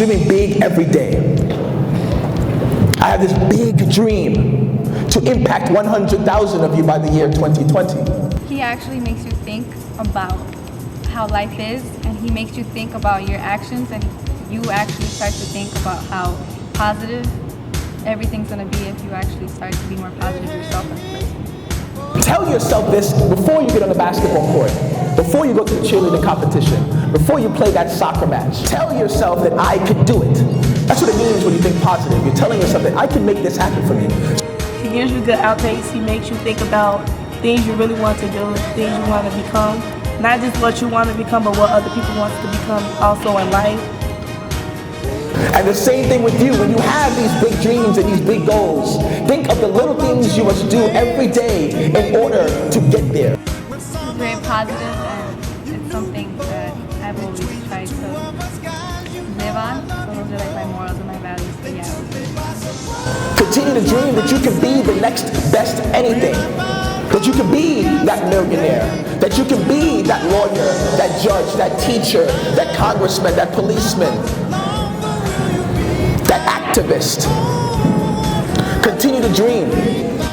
dreaming big every day. I have this big dream to impact 100,000 of you by the year 2020. He actually makes you think about how life is, and he makes you think about your actions, and you actually start to think about how positive everything's going to be if you actually start to be more positive yourself as a person. Tell yourself this before you get on the basketball court, before you go to the cheerleading competition, before you play that soccer match. Tell yourself that I could do it. That's what it means when you think positive. You're telling yourself that I can make this happen for me. He gives you good outtakes. He makes you think about things you really want to do, things you want to become. Not just what you want to become, but what other people want to become also in life. And the same thing with you. When you have these big dreams and these big goals, think of the little things you must do every day in order to get there. It's very positive, and it's something that I've always tried to live on. So those are like my morals and my values. But yeah. Continue to dream that you can be the next best anything. That you can be that millionaire. That you can be that lawyer, that judge, that teacher, that congressman, that policeman, that activist. Continue to dream.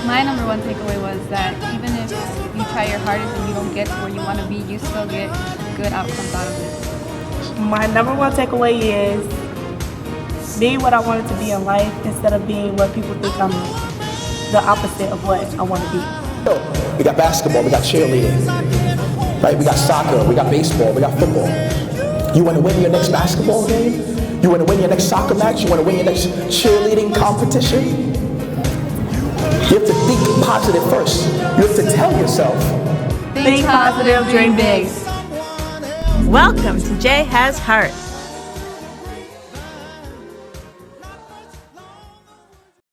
My number one takeaway was that even if you try your hardest and you don't get to where you want to be, you still get good outcomes out of it. My number one takeaway is being what I wanted to be in life instead of being what people think I'm the opposite of what I want to be. We got basketball, we got cheerleading, right? We got soccer, we got baseball, we got football. You want to win your next basketball game? You want to win your next soccer match? You want to win your next cheerleading competition? You have to think positive first. You have to tell yourself, Think positive, dream big. Welcome to J Has Heart.